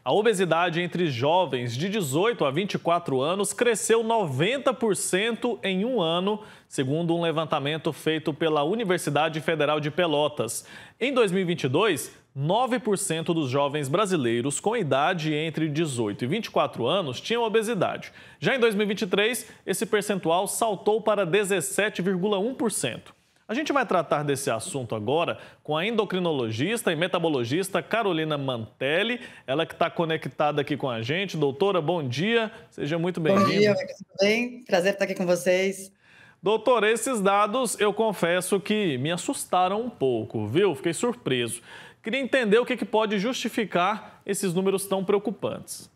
A obesidade entre jovens de 18 a 24 anos cresceu 90% em um ano, segundo um levantamento feito pela Universidade Federal de Pelotas. Em 2022, 9% dos jovens brasileiros com idade entre 18 e 24 anos tinham obesidade. Já em 2023, esse percentual saltou para 17,1%. A gente vai tratar desse assunto agora com a endocrinologista e metabologista Carolina Mantelli, ela que está conectada aqui com a gente. Doutora, bom dia, seja muito Bom dia, bem-vinda. tudo bem? Prazer estar aqui com vocês. Doutora, esses dados eu confesso que me assustaram um pouco, viu? Fiquei surpreso. Queria entender o que pode justificar esses números tão preocupantes.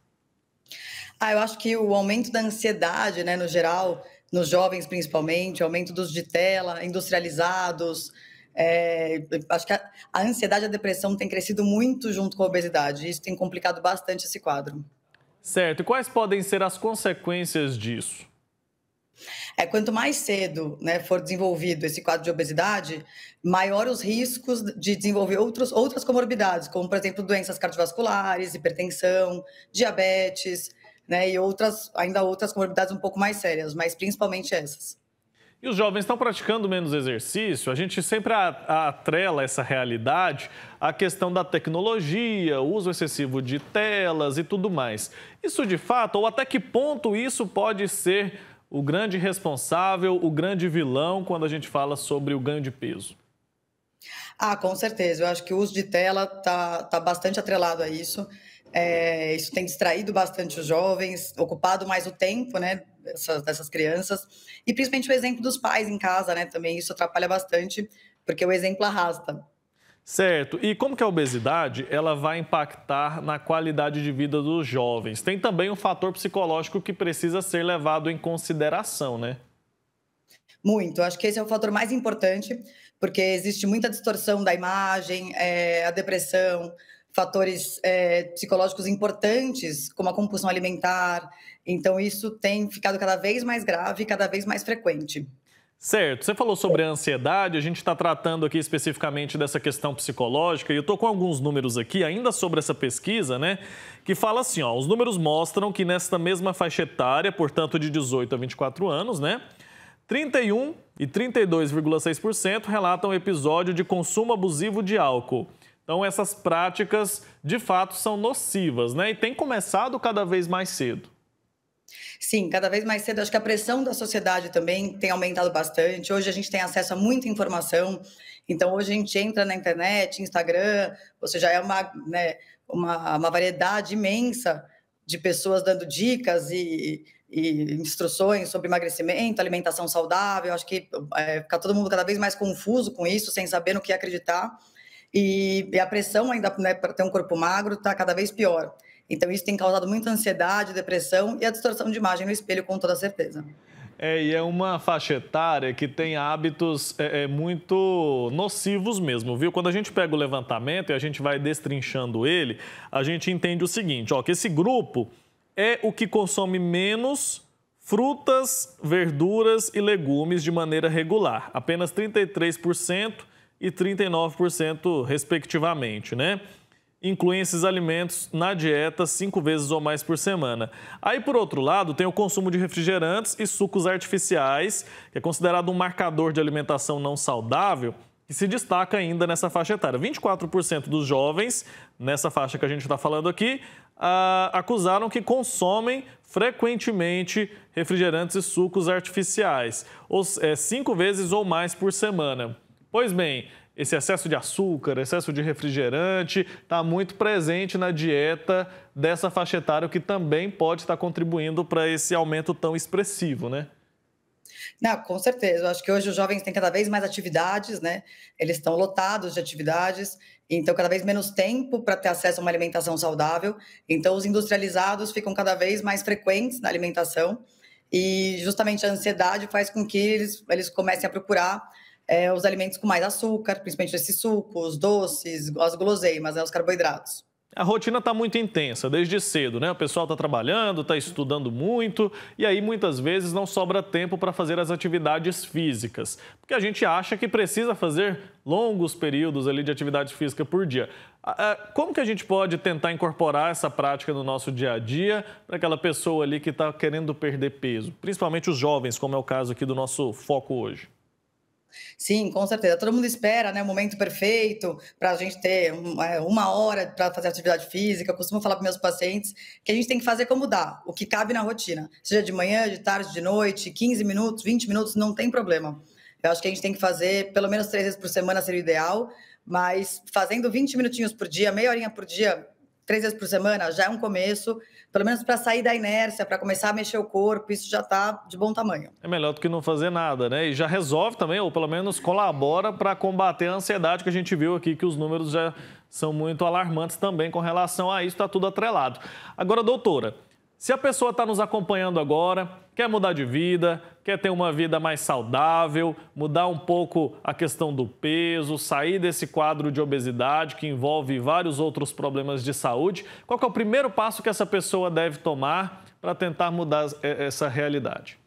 Eu acho que o aumento da ansiedade, né, no geral, nos jovens principalmente, o aumento dos de tela, industrializados, acho que a ansiedade e a depressão têm crescido muito junto com a obesidade, e isso tem complicado bastante esse quadro. Certo, e quais podem ser as consequências disso? Quanto mais cedo, né, for desenvolvido esse quadro de obesidade, maior os riscos de desenvolver outras comorbidades, como, por exemplo, doenças cardiovasculares, hipertensão, diabetes, né, e ainda outras comorbidades um pouco mais sérias, mas principalmente essas. E os jovens estão praticando menos exercício? A gente sempre atrela essa realidade à questão da tecnologia, o uso excessivo de telas e tudo mais. Isso de fato, ou até que ponto isso pode ser o grande responsável, o grande vilão quando a gente fala sobre o ganho de peso? Com certeza. Eu acho que o uso de tela tá bastante atrelado a isso. Isso tem distraído bastante os jovens, ocupado mais o tempo, né, dessas crianças, e principalmente o exemplo dos pais em casa, né, também isso atrapalha bastante, porque o exemplo arrasta. Certo. E como que a obesidade ela vai impactar na qualidade de vida dos jovens? Tem também um fator psicológico que precisa ser levado em consideração, né? Muito. Acho que esse é o fator mais importante, porque existe muita distorção da imagem, a depressão, fatores, psicológicos importantes, como a compulsão alimentar. Então isso tem ficado cada vez mais grave e cada vez mais frequente. Certo. Você falou sobre a ansiedade, a gente está tratando aqui especificamente dessa questão psicológica, e eu estou com alguns números aqui, ainda sobre essa pesquisa, né? Que fala assim, ó, os números mostram que nesta mesma faixa etária, portanto de 18 a 24 anos, né? 31 e 32,6% relatam episódio de consumo abusivo de álcool. Então, essas práticas, de fato, são nocivas, né? E tem começado cada vez mais cedo. Sim, cada vez mais cedo. Acho que a pressão da sociedade também tem aumentado bastante. Hoje a gente tem acesso a muita informação. Então, hoje a gente entra na internet, Instagram, ou seja, é uma variedade imensa de pessoas dando dicas e instruções sobre emagrecimento, alimentação saudável. Acho que fica todo mundo cada vez mais confuso com isso, sem saber no que acreditar. E a pressão ainda, né, para ter um corpo magro está cada vez pior. Então, isso tem causado muita ansiedade, depressão e a distorção de imagem no espelho, com toda certeza. E é uma faixa etária que tem hábitos muito nocivos mesmo, viu? Quando a gente pega o levantamento e a gente vai destrinchando ele, a gente entende o seguinte, ó, que esse grupo é o que consome menos frutas, verduras e legumes de maneira regular. Apenas 33% e 39%, respectivamente, né? Incluem esses alimentos na dieta 5 vezes ou mais por semana. Aí, por outro lado, tem o consumo de refrigerantes e sucos artificiais, que é considerado um marcador de alimentação não saudável, que se destaca ainda nessa faixa etária. 24% dos jovens, nessa faixa que a gente está falando aqui, acusaram que consomem frequentemente refrigerantes e sucos artificiais, 5 vezes ou mais por semana. Pois bem, esse excesso de açúcar, excesso de refrigerante, está muito presente na dieta dessa faixa etária, o que também pode estar contribuindo para esse aumento tão expressivo, né? Não, com certeza. Eu acho que hoje os jovens têm cada vez mais atividades, né? Eles estão lotados de atividades, então cada vez menos tempo para ter acesso a uma alimentação saudável. Então, os industrializados ficam cada vez mais frequentes na alimentação e justamente a ansiedade faz com que eles comecem a procurar os alimentos com mais açúcar, principalmente esses sucos, doces, as guloseimas, né, os carboidratos. A rotina está muito intensa, desde cedo, né? O pessoal está trabalhando, está estudando muito e aí muitas vezes não sobra tempo para fazer as atividades físicas, porque a gente acha que precisa fazer longos períodos ali de atividade física por dia. Como que a gente pode tentar incorporar essa prática no nosso dia a dia para aquela pessoa ali que está querendo perder peso, principalmente os jovens, como é o caso aqui do nosso foco hoje? Sim, com certeza. Todo mundo espera, né, o momento perfeito para a gente ter uma hora para fazer atividade física. Eu costumo falar para meus pacientes que a gente tem que fazer como dá, o que cabe na rotina. Seja de manhã, de tarde, de noite, 15 minutos, 20 minutos, não tem problema. Eu acho que a gente tem que fazer pelo menos 3 vezes por semana seria o ideal, mas fazendo 20 minutinhos por dia, meia horinha por dia, 3 vezes por semana, já é um começo, pelo menos para sair da inércia, para começar a mexer o corpo, isso já está de bom tamanho. É melhor do que não fazer nada, né? E já resolve também, ou pelo menos colabora para combater a ansiedade que a gente viu aqui, que os números já são muito alarmantes também com relação a isso, está tudo atrelado. Agora, doutora, se a pessoa está nos acompanhando agora, quer mudar de vida, quer ter uma vida mais saudável, mudar um pouco a questão do peso, sair desse quadro de obesidade que envolve vários outros problemas de saúde, qual que é o primeiro passo que essa pessoa deve tomar para tentar mudar essa realidade?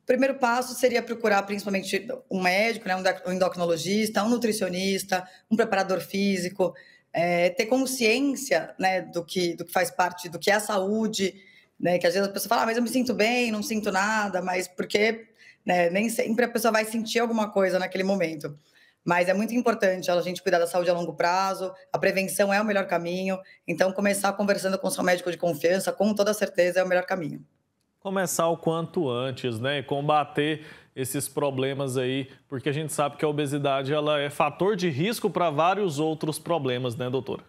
O primeiro passo seria procurar principalmente um médico, né, um endocrinologista, um nutricionista, um preparador físico, ter consciência, né, do que faz parte, do que é a saúde, né, que às vezes a pessoa fala, mas eu me sinto bem, não sinto nada, mas porque, né, nem sempre a pessoa vai sentir alguma coisa naquele momento. Mas é muito importante a gente cuidar da saúde a longo prazo, a prevenção é o melhor caminho, então começar conversando com o seu médico de confiança, com toda certeza é o melhor caminho. Começar o quanto antes, né? E combater esses problemas aí, porque a gente sabe que a obesidade ela é fator de risco para vários outros problemas, né, doutora?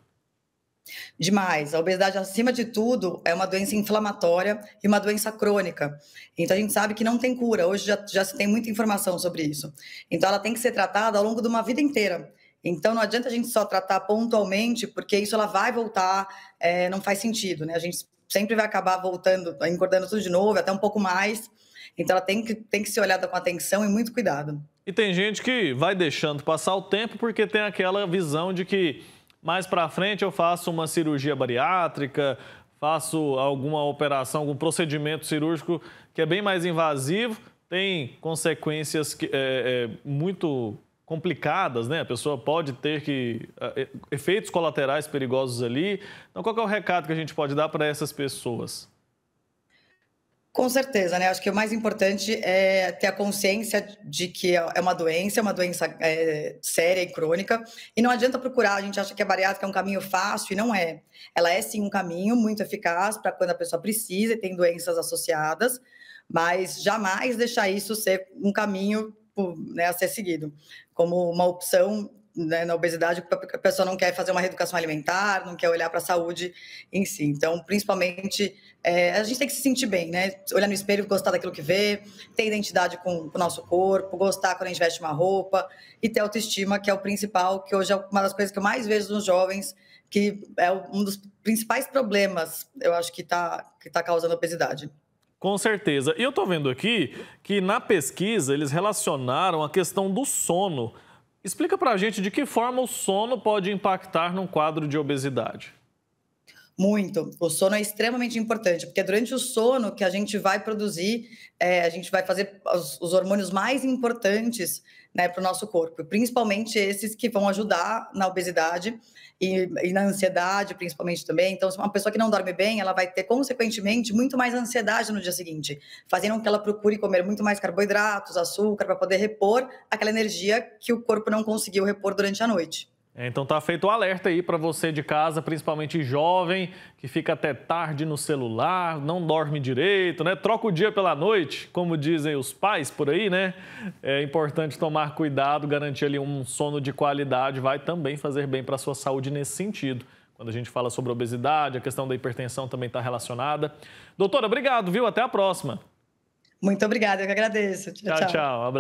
Demais. A obesidade, acima de tudo, é uma doença inflamatória e uma doença crônica. Então, a gente sabe que não tem cura. Hoje já se tem muita informação sobre isso. Então, ela tem que ser tratada ao longo de uma vida inteira. Então, não adianta a gente só tratar pontualmente, porque isso ela vai voltar, não faz sentido, né? A gente sempre vai acabar voltando, engordando tudo de novo, até um pouco mais. Então, ela tem que ser olhada com atenção e muito cuidado. E tem gente que vai deixando passar o tempo porque tem aquela visão de que mais para frente eu faço uma cirurgia bariátrica, faço alguma operação, algum procedimento cirúrgico que é bem mais invasivo, tem consequências muito complicadas, né? A pessoa pode ter efeitos colaterais perigosos ali. Então, qual que é o recado que a gente pode dar para essas pessoas? Com certeza, né? Acho que o mais importante é ter a consciência de que é uma doença séria e crônica, e não adianta procurar, a gente acha que a bariátrica é um caminho fácil, e não é. Ela é sim um caminho muito eficaz para quando a pessoa precisa e tem doenças associadas, mas jamais deixar isso ser um caminho, né, a ser seguido, como uma opção, né, na obesidade, porque a pessoa não quer fazer uma reeducação alimentar, não quer olhar para a saúde em si. Então, principalmente, a gente tem que se sentir bem, né? Olhar no espelho, gostar daquilo que vê, ter identidade com o nosso corpo, gostar quando a gente veste uma roupa e ter autoestima, que é o principal, que hoje é uma das coisas que eu mais vejo nos jovens, que é um dos principais problemas, eu acho, que tá causando obesidade. Com certeza. E eu estou vendo aqui que na pesquisa eles relacionaram a questão do sono. Explica pra gente de que forma o sono pode impactar num quadro de obesidade. Muito. O sono é extremamente importante, porque é durante o sono que a gente vai produzir, a gente vai fazer os hormônios mais importantes, né, para o nosso corpo, principalmente esses que vão ajudar na obesidade e na ansiedade, principalmente também. Então, se uma pessoa que não dorme bem, ela vai ter, consequentemente, muito mais ansiedade no dia seguinte, fazendo com que ela procure comer muito mais carboidratos, açúcar, para poder repor aquela energia que o corpo não conseguiu repor durante a noite. Então tá feito o alerta aí para você de casa, principalmente jovem, que fica até tarde no celular, não dorme direito, né? Troca o dia pela noite, como dizem os pais por aí, né? É importante tomar cuidado, garantir ali um sono de qualidade, vai também fazer bem para a sua saúde nesse sentido. Quando a gente fala sobre obesidade, a questão da hipertensão também está relacionada. Doutora, obrigado, viu? Até a próxima. Muito obrigada, eu que agradeço. Tchau, Tchau, tchau. tchau.